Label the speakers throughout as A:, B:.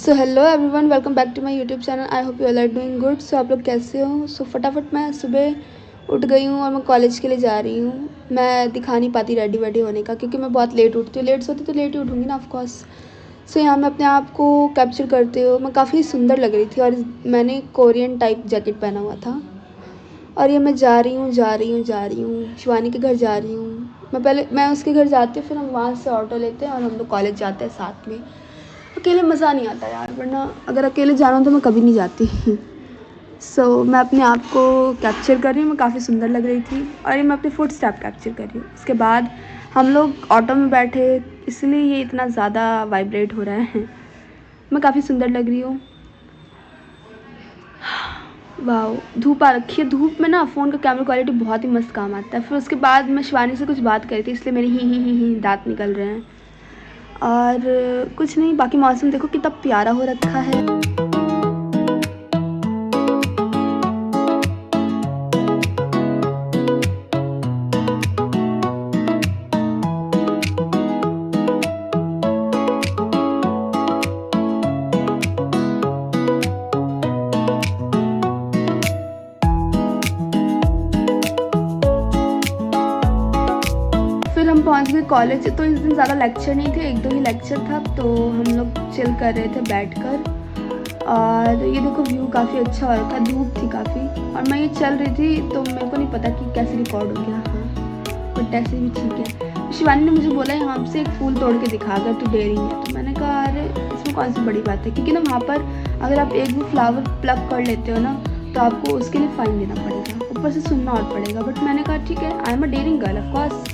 A: So hello everyone, welcome back to my YouTube channel. I hope you all are doing good. So आप लोग कैसे हो? सो फटाफट मैं सुबह उठ गई हूँ और मैं कॉलेज के लिए जा रही हूँ। मैं दिखा नहीं पाती रेडी वेडी होने का, क्योंकि मैं बहुत लेट उठती हूँ। लेट सोती तो लेट ही उठूँगी ना, ऑफकोर्स। सो यहाँ मैं अपने आप को कैप्चर करते हुए मैं काफ़ी सुंदर लग रही थी, और मैंने कोरियन टाइप जैकेट पहना हुआ था। और ये मैं जा रही हूँ शिवानी के घर जा रही हूँ। मैं उसके घर जाती हूँ, फिर हम वहाँ से ऑटो लेते हैं और हम लोग कॉलेज जाते हैं साथ में। अकेले मज़ा नहीं आता यार, वरना अगर अकेले जाना हो तो मैं कभी नहीं जाती। सो मैं अपने आप को कैप्चर कर रही हूँ। मैं काफ़ी सुंदर लग रही थी, और ये मैं अपने फुट स्टेप कैप्चर कर रही हूँ। उसके बाद हम लोग ऑटो में बैठे, इसलिए ये इतना ज़्यादा वाइब्रेट हो रहा है। मैं काफ़ी सुंदर लग रही हूँ। वाह, धूप आ रखी है। धूप में ना फ़ोन का कैमरा क्वालिटी बहुत ही मस्त काम आता है। फिर उसके बाद मैं शिवानी से कुछ बात करी थी, इसलिए मेरे ही दांत निकल रहे हैं। और कुछ नहीं, बाकी मौसम देखो कितना प्यारा हो रखा है। फिर हम पहुंच गए कॉलेज। तो इस दिन ज़्यादा लेक्चर नहीं थे, 1-2 ही लेक्चर था। तो हम लोग चिल कर रहे थे बैठकर। और ये देखो व्यू काफ़ी अच्छा हो रखा, धूप थी काफ़ी, और मैं ये चल रही थी तो मेरे को नहीं पता कि कैसे रिकॉर्ड हो गया। हाँ, बट ऐसे भी ठीक है। शिवानी ने मुझे बोला यहाँ से एक फूल तोड़ के दिखा, अगर तू डेयरिंग है तो। मैंने कहा अरे इसमें कौन सी बड़ी बात है, क्योंकि ना वहाँ पर अगर आप एक भी फ्लावर प्लग कर लेते हो ना तो आपको उसके लिए फ़ाइन देना पड़ेगा, ऊपर से सुनना और पड़ेगा। बट मैंने कहा ठीक है, I am a dairying girl, of course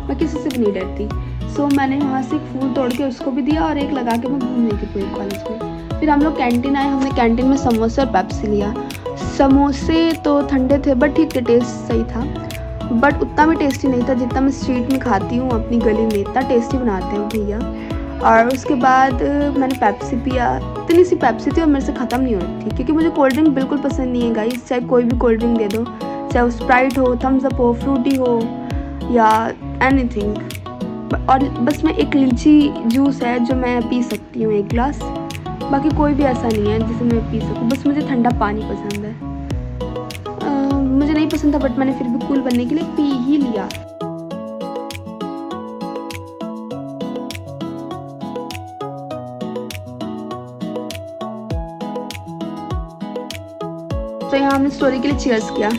A: मैं किसी से भी नहीं डरती। सो मैंने वहाँ से एक फूल तोड़ के उसको भी दिया, और एक लगा के मैं घूम रही थी पूरे कॉलेज में। फिर हम लोग कैंटीन आए, हमने कैंटीन में समोसे और पेप्सी लिया। समोसे तो ठंडे थे बट ठीक थे, टेस्ट सही था। बट उतना भी टेस्टी नहीं था जितना मैं स्ट्रीट में खाती हूँ अपनी गली में। इतना टेस्टी बनाते हैं भैया। और उसके बाद मैंने पेप्सी पिया। इतनी सी पेप्सी थी और मेरे से ख़त्म नहीं हो रही थी, क्योंकि मुझे कोल्ड ड्रिंक बिल्कुल पसंद नहीं है गाइस। चाहे कोई भी कोल्ड ड्रिंक दे दो, चाहे वो स्प्राइट हो, थम्स अप हो, फ्रूटी हो, या एनीथिंग। और बस मैं एक लीची जूस है जो मैं पी सकती हूँ 1 गिलास। बाकी कोई भी ऐसा नहीं है जिसे मैं पी सकूँ। बस मुझे ठंडा पानी पसंद है। मुझे नहीं पसंद था, बट मैंने फिर भी कूल बनने के लिए पी ही लिया। तो यहाँ हमने स्टोरी के लिए चीयर्स किया।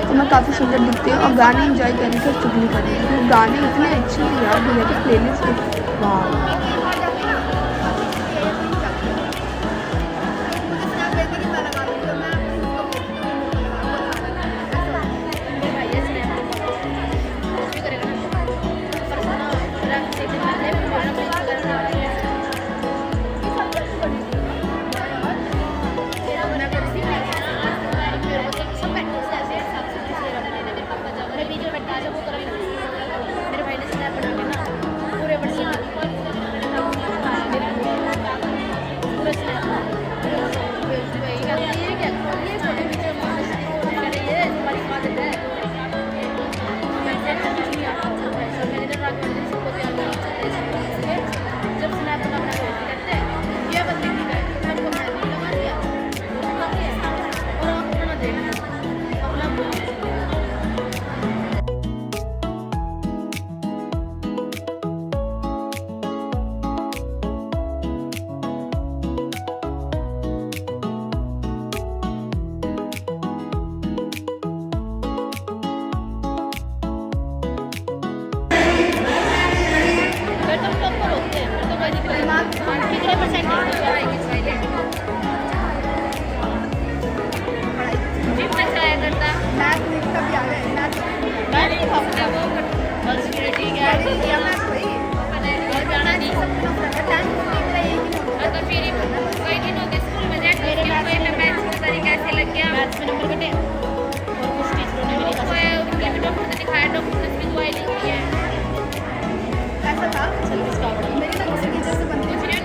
A: तो मैं काफ़ी सुंदर दिखती हूँ और गाने एंजॉय कर रही थी और चुगली कर रही थी। तो गाने इतने अच्छे थे यार, भैया की प्लेलिस्ट में। वाह,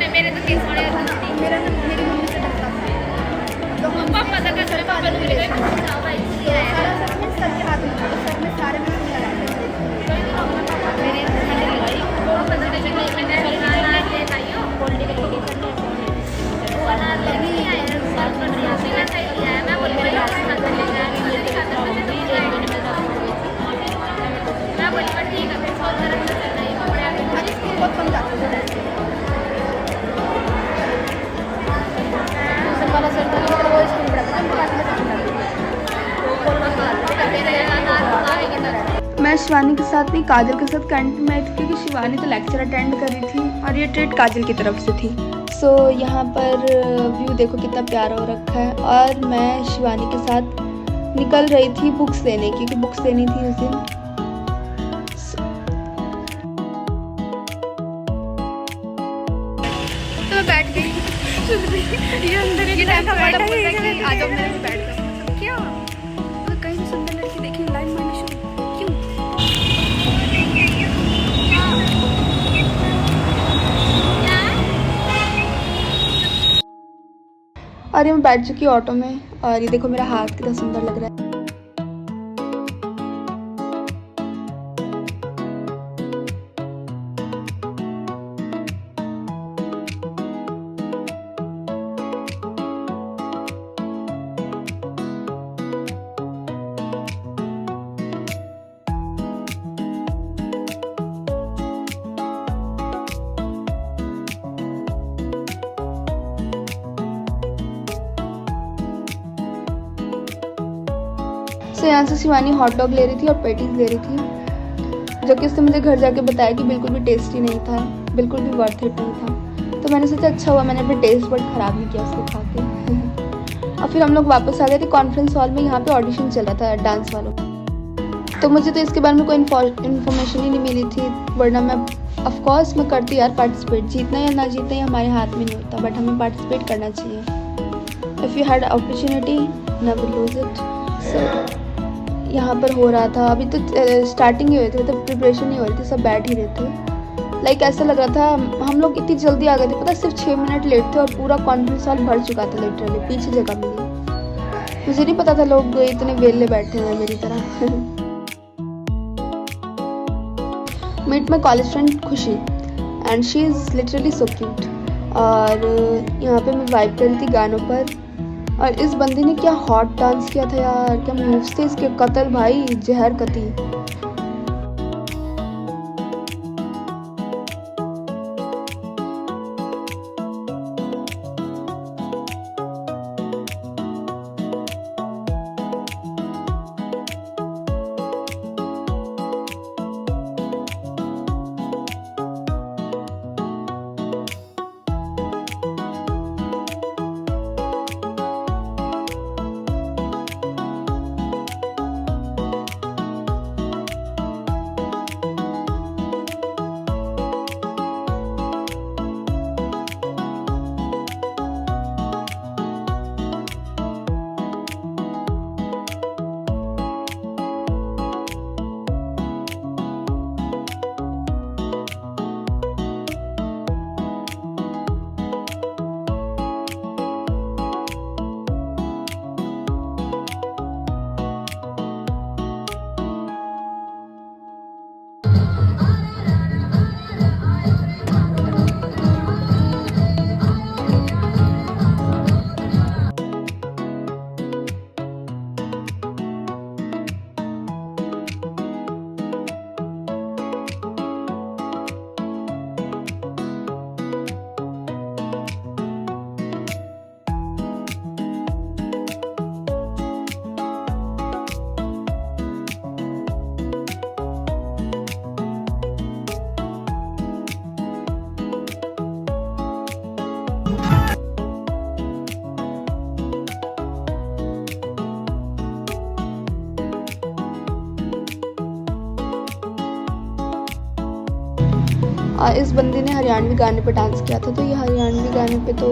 B: मेरे तो केस मेरी मम्मी से वाला सर था मतलब वो स्कूल पढ़ाता था
A: मैं शिवानी के साथ नहीं काजल के साथ कैंटीन में आई थी क्योंकि शिवानी तो लेक्चर अटेंड कर रही थी और ये ट्रीट काजल की तरफ से थी। सो यहाँ पर व्यू देखो कितना प्यारा हो रखा है और मैं शिवानी के साथ निकल रही थी बुक्स लेने क्योंकि बुक्स लेनी थी उस दिन।
B: तो मैं बैठ गई ये अंदर एक लड़का बैठा है कि आ जाओ मेरे में बैठ जाओ क्या तो कहीं भी सुंदर लड़की देखी लाइन मारनी शुरू क्यों
A: और ये मैं बैठ चुकी ऑटो में और ये देखो मेरा हाथ कितना सुंदर लग रहा है। तो यहाँ से शिवानी हॉट डॉग ले रही थी और पेटीज ले रही थी जो कि उसने मुझे घर जाके बताया कि बिल्कुल भी टेस्टी नहीं था, बिल्कुल भी वर्थ इट नहीं था। तो मैंने सोचा अच्छा हुआ मैंने अपने टेस्ट बट ख़राब नहीं किया उसको खा के। और फिर हम लोग वापस आ गए थे कॉन्फ्रेंस हॉल में। यहाँ पे ऑडिशन चल रहा था डांस वालों का, तो मुझे तो इसके बारे में कोई इन्फॉर्मेशन ही नहीं मिली थी, वरना मैं ऑफकोर्स मैं करती यार पार्टिसिपेट। जीतना या ना जीतना ये हमारे हाथ में नहीं होता, बट हमें पार्टिसिपेट करना चाहिए। If you had opportunity never lose it. So यहाँ पर हो रहा था, अभी तो स्टार्टिंग ही हुई थी, तो प्रिपरेशन ही हो रही थी, सब बैठ ही रहे थे। लाइक ऐसा लग रहा था हम लोग इतनी जल्दी आ गए थे, पता सिर्फ 6 मिनट लेट थे और पूरा कॉन्फ्रेंस हॉल भर चुका था लिटरली, पीछे जगह मिली। मुझे नहीं पता था लोग इतने वेले बैठे हैं मेरी तरह। मीट माई कॉलेज फ्रेंड खुशी and she is literally so cute. और यहाँ पे मैं वाइब कर रही थी गानों पर और इस बंदे ने क्या हॉट डांस किया था यार, क्या मूव्स थे इसके, कत्ल भाई जहर कती। इस बंदे ने हरियाणवी गाने पे डांस किया था, तो ये हरियाणवी गाने पे तो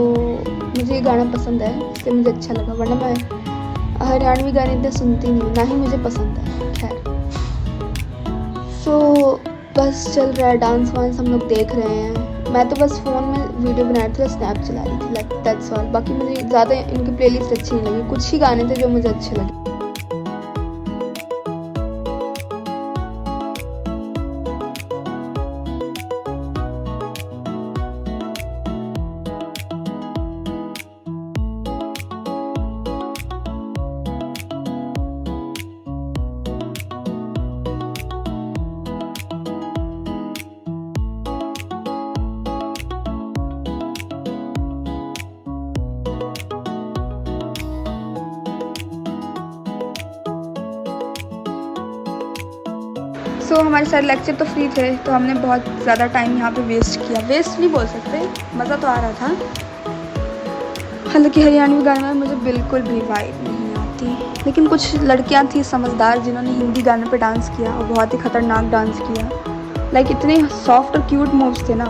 A: मुझे ये गाना पसंद है, इसलिए मुझे अच्छा लगा, वरना मैं हरियाणवी गाने इतने सुनती नहीं, ना ही मुझे पसंद है। खैर सो बस चल रहा है डांस वांस, हम लोग देख रहे हैं। मैं तो बस फ़ोन में वीडियो बना रही थी और स्नैप चला रही थी, लाइक दैट्स ऑल। बाकी मुझे ज़्यादा इनकी प्लेलिस्ट अच्छी नहीं लगी, कुछ ही गाने थे जो मुझे अच्छे लगे। सो हमारे सारे लेक्चर तो फ्री थे, तो हमने बहुत ज़्यादा टाइम यहाँ पे वेस्ट किया। वेस्ट नहीं बोल सकते, मज़ा तो आ रहा था। हालांकि हरियाणवी गाने में मुझे बिल्कुल भी वाइब नहीं आती, लेकिन कुछ लड़कियाँ थी समझदार जिन्होंने हिंदी गाने पे डांस किया और बहुत ही ख़तरनाक डांस किया। लाइक इतने सॉफ्ट और क्यूट मूव्स थे ना।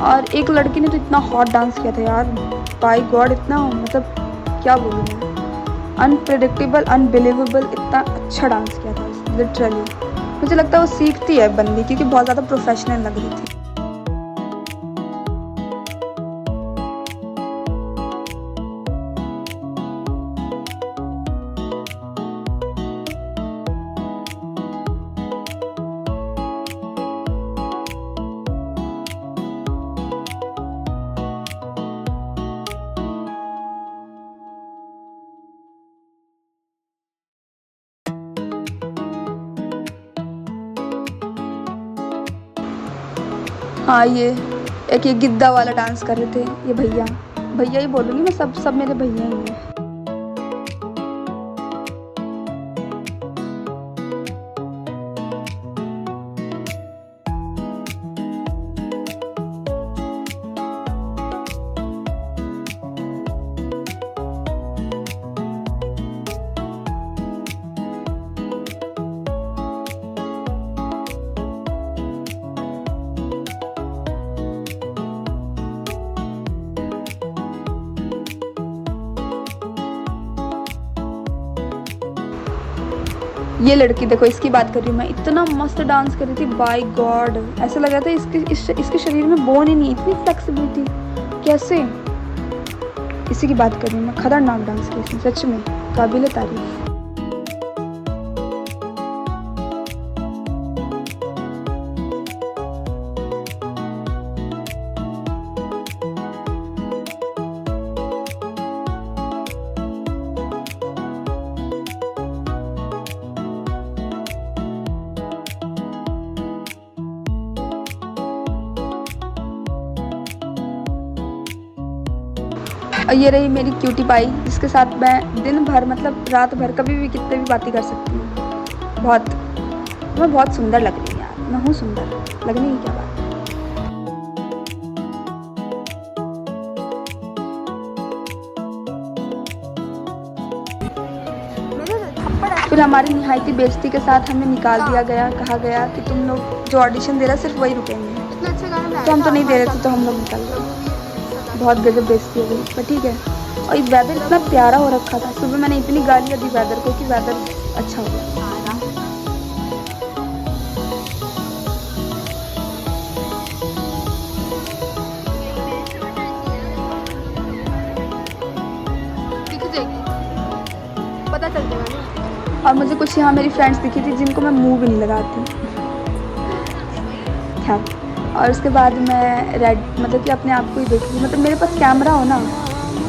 A: और एक लड़की ने तो इतना हॉट डांस किया था यार, बाय गॉड, इतना मतलब क्या बोलूँ मैं, अनप्रेडिक्टेबल, अनबिलीवेबल, इतना अच्छा डांस किया था लिटरली। मुझे लगता है वो सीखती है बंदी, क्योंकि बहुत ज़्यादा प्रोफेशनल लग रही थी। हाँ, ये गिद्दा वाला डांस कर रहे थे ये भैया। भैया ही बोलूँगी मैं, सब मेरे भैया ही हैं। ये लड़की देखो, इसकी बात कर रही हूँ मैं, इतना मस्त डांस कर रही थी बाय गॉड। ऐसा लग रहा था इसके शरीर में बोन ही नहीं, इतनी फ्लेक्सिबिलिटी कैसे। इसी की बात कर रही हूँ मैं, खतरनाक डांस की इसने, सच में काबिल तारीफ। और ये रही मेरी क्यूटी पाई, जिसके साथ मैं दिन भर मतलब रात भर कभी भी कितने भी बातें कर सकती हूँ। मैं बहुत सुंदर लग रही हूँ यार, मैं हूँ सुंदर, लगने की क्या बात है। फिर हमारी निहायती बेइज्जती के साथ हमें निकाल दिया गया। कहा गया कि तुम लोग जो ऑडिशन दे रहे सिर्फ वही रुकेंगे। तो हम तो नहीं दे रहे थे, तो हम लोग निकल गए। बहुत गजब बेइज्जती हो गई, पर ठीक है। और वेदर इतना प्यारा हो रखा था, सुबह मैंने इतनी गालियाँ दी वेदर को कि वेदर अच्छा हो गया।
B: पता चल जाएगा।
A: और मुझे कुछ यहाँ मेरी फ्रेंड्स दिखी थी जिनको मैं मुंह भी नहीं लगाती। खैर, और उसके बाद मैं मतलब कि अपने आप को ही देखी, मतलब मेरे पास कैमरा हो ना,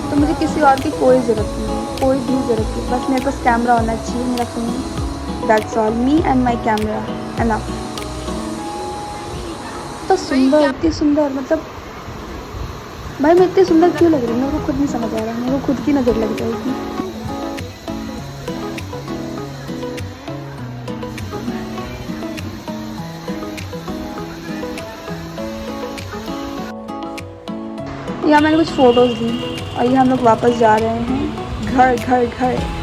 A: तो मुझे किसी और की कोई ज़रूरत नहीं है, कोई भी ज़रूरत नहीं। बस मेरे पास कैमरा होना चाहिए, मेरा phone, that's all, me and my camera enough. तो सुंदर, इतनी सुंदर, मतलब भाई मैं इतनी सुंदर क्यों लग रही हूँ, मेरे को खुद नहीं समझ आ रहा, मेरे को खुद की नज़र लग जाएगी। यहाँ मैंने कुछ फ़ोटोज़ दी और ये हम लोग वापस जा रहे हैं घर घर घर।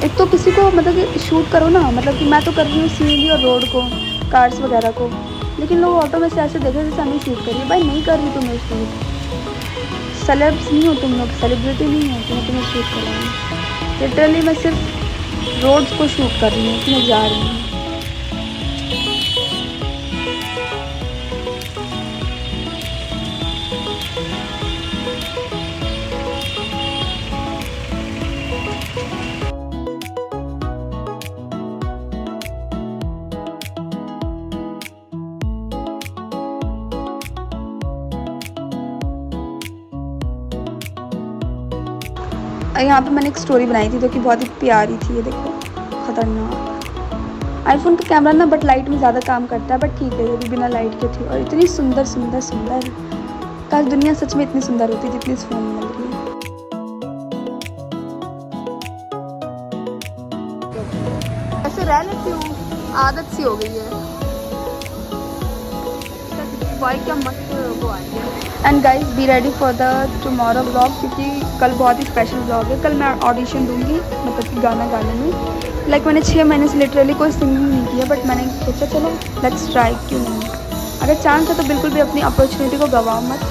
A: एक तो किसी को मतलब कि शूट करो ना, मतलब कि मैं तो कर रही हूँ सीनरी और रोड को, कार्स वगैरह को, लेकिन लोग ऑटो में से ऐसे देखे जैसे हमें शूट करिए। भाई नहीं कर रही तुम्हें शूट, सेलेब्स नहीं हो तुम लोग, सेलिब्रिटी नहीं हो कि मैं तुम्हें शूट कर रही हूँ। लिटरली मैं सिर्फ रोड्स को शूट कर रही हूँ कि मैं जा रही हूँ। और यहाँ पे मैंने एक स्टोरी बनाई थी जो कि बहुत ही प्यारी थी। ये देखो, ख़तरनाक। आईफोन का कैमरा ना बट लाइट में ज़्यादा काम करता है, बट ठीक है, ये भी बिना लाइट के थी और इतनी सुंदर सुंदर सुंदर। काश दुनिया सच में इतनी सुंदर होती जितनी इस फ़ोन में लग रही है। ऐसे रह लेती हूँ, आदत सी हो गई है। भाई क्या मस्त वो आएंगे। And guys be ready for the tomorrow vlog, क्योंकि कल बहुत ही स्पेशल व्लॉग है। कल मैं ऑडिशन दूंगी, मतलब कि गाना गाने में। लाइक मैंने 6 महीने से लिटरली कोई सिंगिंग नहीं किया, बट मैंने सोचा चलो लेट्स ट्राई, क्यों नहीं। अगर चांस है तो बिल्कुल भी अपनी अपॉर्चुनिटी को गवाओ मत।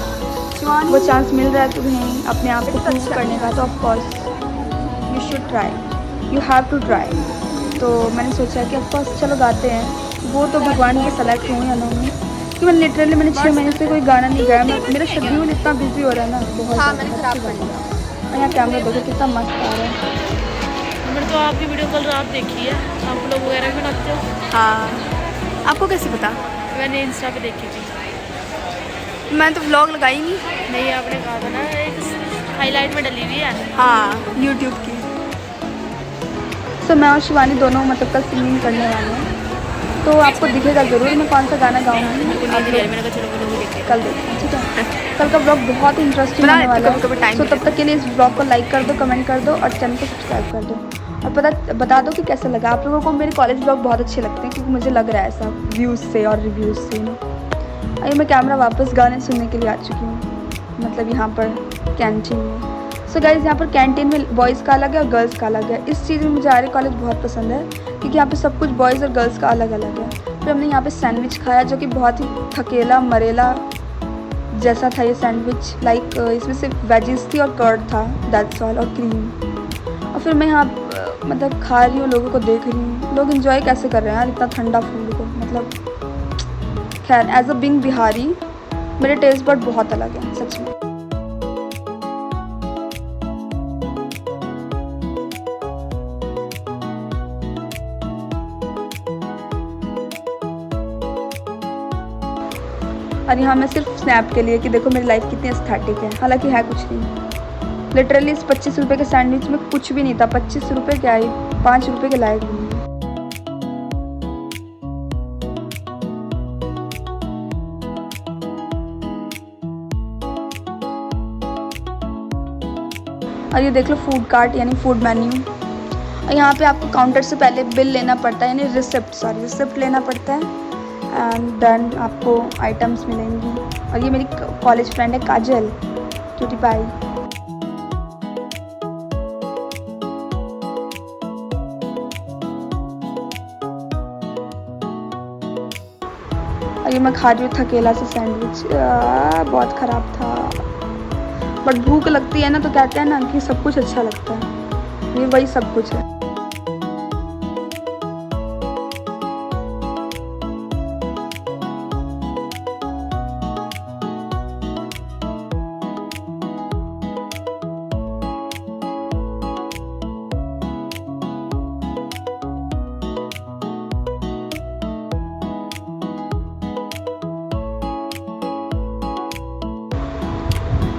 A: वो चांस मिल रहा है तुम्हें अपने आप को प्रूव करने का, तो of course you should try, you have to try. तो मैंने सोचा कि ऑफकोर्स चलो गाते हैं। वो तो भगवान के सेलेक्ट हुए या ना हुए, कि मैंने 6 महीने से कोई गाना नहीं गाया। मेरा शेड्यूल इतना बिजी हो रहा है ना, बहुत ज़्यादा। और यहाँ कैमरा देखो कितना मस्त आ रहा है।
C: मैंने तो आपकी वीडियो कल रात देखी है, आप लोग वगैरह भी बनाते हो?
B: हाँ, आपको कैसे पता?
C: मैंने इंस्टा पे देखी थी।
B: मैं तो व्लॉग लगाई नहीं।
C: नहीं, आपने कहा था ना एक हाईलाइट में डली हुई है।
B: हाँ, यूट्यूब की।
A: सो मैं और शिवानी दोनों मतलब कल सिंगिंग करने वाले हैं, तो आपको दिखेगा ज़रूर मैं कौन सा गाना गाऊंगी।
C: मैंने कहा चलो वो लोग देखते
A: कल देखते हैं, ठीक है। कल का ब्लॉग बहुत ही इंटरेस्टिंग होने वाला है। तो तब तक के लिए इस ब्लॉग को लाइक कर दो, कमेंट कर दो और चैनल को सब्सक्राइब कर दो। और बता दो कि कैसा लगा। आप लोगों को मेरे कॉलेज ब्लॉग बहुत अच्छे लगते हैं, क्योंकि मुझे लग रहा है ऐसा व्यूज़ से और रिव्यूज़ से ना। अभी मैं कैमरा वापस गाने सुनने के लिए आ चुकी हूँ, मतलब यहाँ पर कैंटीन में। सो गाइज़, यहाँ पर कैंटीन में बॉयज़ का अलग है और गर्ल्स का अलग है। इस चीज़ में मुझे आर्य कॉलेज बहुत पसंद है, क्योंकि यहाँ पे सब कुछ बॉयज़ और गर्ल्स का अलग अलग है। फिर हमने यहाँ पे सैंडविच खाया, जो कि बहुत ही थकेला मरेला जैसा था ये सैंडविच। लाइक इसमें सिर्फ वेजिस थी और कर्ड था, दैट्स ऑल, और क्रीम। और फिर मैं यहाँ मतलब खा रही हूँ, लोगों को देख रही हूँ, लोग इन्जॉय कैसे कर रहे हैं यार इतना ठंडा फूड को। मतलब खैर, एज अ बिंग बिहारी मेरे टेस्ट बड बहुत अलग है सच में। और यहाँ मैं सिर्फ स्नैप के लिए कि देखो मेरी लाइफ कितनी एस्थेटिक है, हालांकि है कुछ नहीं। लिटरली इस 25 रुपये के सैंडविच में कुछ भी नहीं था। 25 रुपये क्या ही, 5 रुपये के लायक भी नहीं। और ये देख लो फूड कार्ट यानी फूड मेन्यू। और यहाँ पे आपको काउंटर से पहले बिल लेना पड़ता है, यानी रिसिप्ट लेना पड़ता है। एंड देन आपको आइटम्स मिलेंगी। और ये मेरी कॉलेज फ्रेंड है काजल, क्यूटी पाई। और ये मैं खा रही हूँ थकेला से सैंडविच, बहुत ख़राब था। बट भूख लगती है ना, तो कहते हैं ना कि सब कुछ अच्छा लगता है, ये वही सब कुछ है।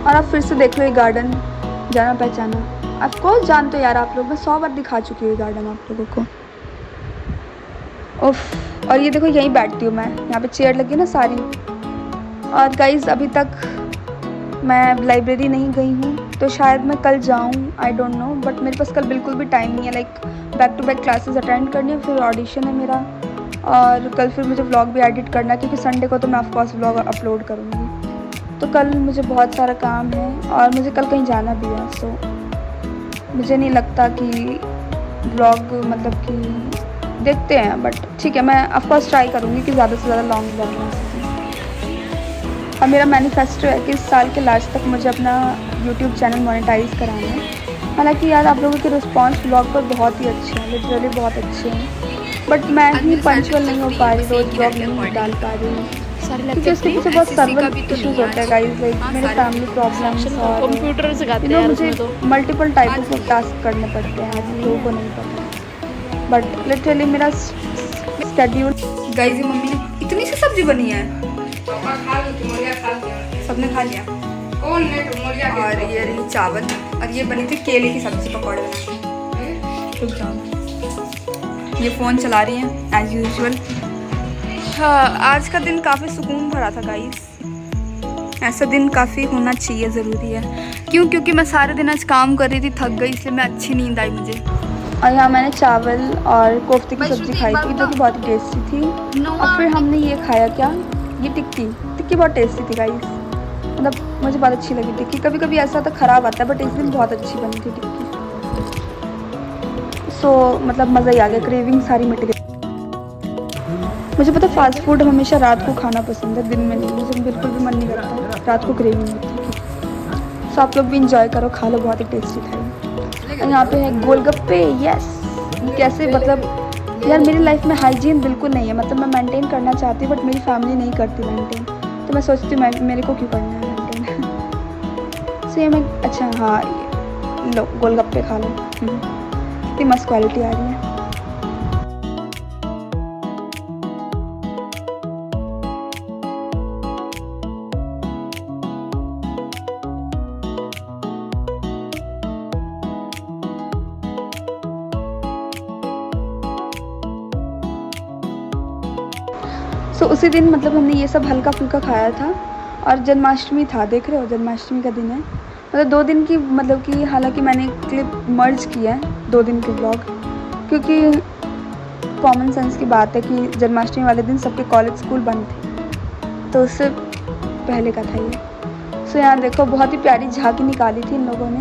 A: और आप फिर से देख लो ये गार्डन, जाना पहचाना। ऑफकोर्स जानते हो यार आप लोग, मैं 100 बार दिखा चुकी हूँ ये गार्डन आप लोगों को। उफ। और ये देखो यहीं बैठती हूँ मैं, यहाँ पे चेयर लगी ना सारी। और गाइज अभी तक मैं लाइब्रेरी नहीं गई हूँ, तो शायद मैं कल जाऊँ, आई डोंट नो। बट मेरे पास कल बिल्कुल भी टाइम नहीं है। Like back to back classes attend करनी है, फिर ऑडिशन है मेरा, और कल फिर मुझे व्लॉग भी एडिट करना है, क्योंकि संडे को तो मैं ऑफकोर्स व्लॉग अपलोड करूँगी। तो कल मुझे बहुत सारा काम है और मुझे कल कहीं जाना भी है। सो मुझे नहीं लगता कि व्लॉग मतलब कि देखते हैं, बट ठीक है, मैं ऑफकोर्स ट्राई करूँगी कि ज़्यादा से ज़्यादा लॉन्ग व्लॉग बना सकूँ। और मेरा मैनिफेस्टो है कि इस साल के लास्ट तक मुझे अपना यूट्यूब चैनल मोनेटाइज कराना है। हालांकि यार आप लोगों के रिस्पांस व्लॉग पर बहुत ही अच्छे हैं, लिटरली बहुत अच्छे हैं, बट मैं ही पंचुअल नहीं हो पा रही, रोज़ व्लॉग नहीं डाल पा रही हूँ, क्योंकि उसके पीछे बहुत सर्वर इश्यूज़ होता है गाइस। लाइक मेरे फैमिली प्रॉब्लम्स और
C: कंप्यूटर से गाते हैं
A: मुझे मल्टीपल टाइप्स ऑफ टास्क करने पड़ते हैं, आप लोगों को नहीं पता। बट लिटरली मेरा शेड्यूल। गाइस ये मम्मी ने इतनी सी सब्जी बनी है, सबने खा लिया। और ये रही चावल
B: और ये बनी थी केले की सब्जी पकौड़े बना। रुक जाओ, ये फ़ोन चला रही हैं एज यूजुअल। हाँ, आज का दिन काफ़ी सुकून भरा था गाइस। ऐसा दिन काफ़ी होना चाहिए, ज़रूरी है। क्यों? क्योंकि मैं सारे दिन आज काम कर रही थी, थक गई, इसलिए मैं अच्छी नींद आई मुझे।
A: और यहाँ मैंने चावल और कोफ्ते की सब्ज़ी खाई थी जो कि बहुत ही टेस्टी थी। और फिर हमने ये खाया क्या, ये टिक्की बहुत टेस्टी थी गाइस। मतलब मुझे बहुत अच्छी लगी टिक्की। कभी कभी ऐसा तो ख़राब आता है, बट इस दिन बहुत अच्छी बनी थी टिक्की। सो मतलब मज़ा ही आ गया, क्रेविंग सारी मिट गई। मुझे पता फास्ट फूड हमेशा रात को खाना पसंद है, दिन में नहीं। मुझे बिल्कुल भी मन नहीं करता, रात को क्रेविंग होती है। सो आप लोग भी इंजॉय करो, खा लो, बहुत ही टेस्टी था। और यहाँ पे है गोलगप्पे। यस, कैसे मतलब यार मेरी लाइफ में हाइजीन बिल्कुल नहीं है। मतलब मैं मेंटेन करना चाहती हूँ बट मेरी फैमिली नहीं करती मेंटेन, तो मैं सोचती हूँ मेरे को क्यों करना है मेंटेन। सो ये मैं अच्छा हाँ, लो गोलगप्पे खा लो, कितनी मस्त क्वालिटी आ रही है। तो उसी दिन मतलब हमने ये सब हल्का फुल्का खाया था। और जन्माष्टमी था, देख रहे हो, जन्माष्टमी का दिन है। मतलब 2 दिन की, मतलब कि हालांकि मैंने क्लिप मर्ज किया है 2 दिन के ब्लॉग, क्योंकि कॉमन सेंस की बात है कि जन्माष्टमी वाले दिन सबके कॉलेज स्कूल बंद थे, तो उससे पहले का था ये। सो यहाँ देखो, बहुत ही प्यारी झांकी निकाली थी इन लोगों ने,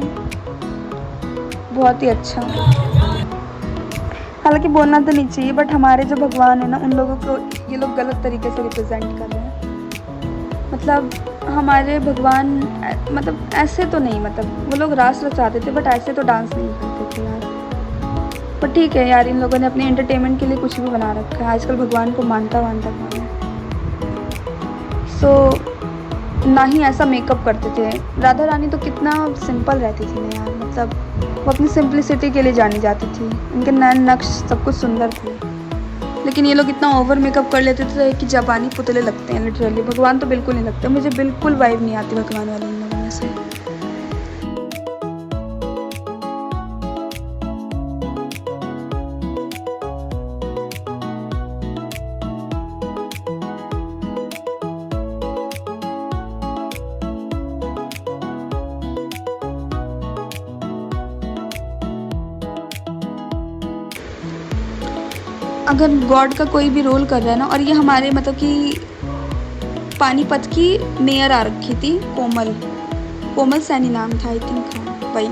A: बहुत ही अच्छा। हालांकि बोलना तो नहीं चाहिए, बट हमारे जो भगवान है ना, उन लोगों को ये लोग गलत तरीके से रिप्रेजेंट कर रहे हैं। मतलब हमारे भगवान मतलब ऐसे तो नहीं, मतलब वो लोग रास रचाते थे बट ऐसे तो डांस नहीं करते थे यार। पर ठीक है यार, इन लोगों ने अपने एंटरटेनमेंट के लिए कुछ भी बना रखा है। आजकल भगवान को मानता कौन है। सो ना ही ऐसा मेकअप करते थे। राधा रानी तो कितना सिंपल रहती थी ना यार, मतलब वो अपनी सिंप्लिसिटी के लिए जानी जाती थी। उनके नैन नक्श सब कुछ सुंदर थे, लेकिन ये लोग इतना ओवर मेकअप कर लेते थे कि जापानी पुतले लगते हैं लिटरली। भगवान तो बिल्कुल नहीं लगते, मुझे बिल्कुल वाइब नहीं आती भगवान वाले इन लोगों में से। अगर गॉड का कोई भी रोल कर रहा है ना, और ये हमारे मतलब कि पानीपत की मेयर आ रखी थी, कोमल सैनी नाम था आई थिंक। हाँ भाई,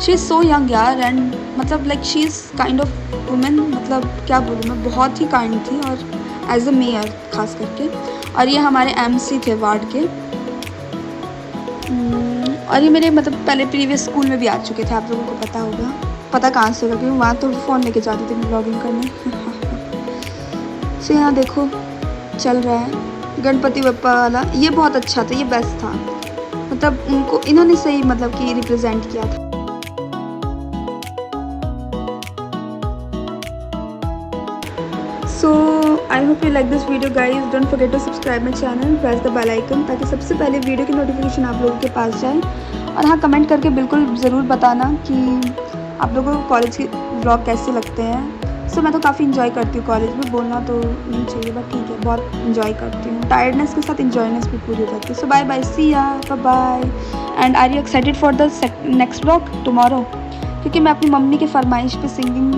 A: शी इज़ सो यंग यार, एंड मतलब like she is kind of women. मतलब क्या बोलूँ मैं, बहुत ही काइंड थी, और एज अ मेयर खास करके। और ये हमारे MC थे वार्ड के। और ये मेरे मतलब पहले प्रीवियस स्कूल में भी आ चुके थे, आप लोगों को पता होगा। पता कहाँ से होगा, क्योंकि वहाँ तो फ़ोन लेके जाती थी ब्लॉगिंग करने। सो यहाँ देखो चल रहा है गणपति बप्पा वाला, ये बहुत अच्छा था, ये बेस्ट था। मतलब उनको इन्होंने सही मतलब कि रिप्रेजेंट किया था। So I hope you like this video guys. Don't forget to subscribe my channel, press the bell icon, ताकि सबसे पहले वीडियो की नोटिफिकेशन आप लोगों के पास जाए। और हाँ, कमेंट करके बिल्कुल ज़रूर बताना कि आप लोगों को कॉलेज के ब्लॉग कैसे लगते हैं। सो मैं तो काफ़ी इन्जॉय करती हूँ कॉलेज में, बोलना तो नहीं चाहिए बट ठीक है, बहुत इन्जॉय करती हूँ। टायर्डनेस के साथ इन्जॉयनेस भी पूरी हो जाती है। सो bye bye, see ya, bye. And are you excited for the next blog tomorrow? क्योंकि मैं अपनी मम्मी के फरमाइश पे सिंगिंग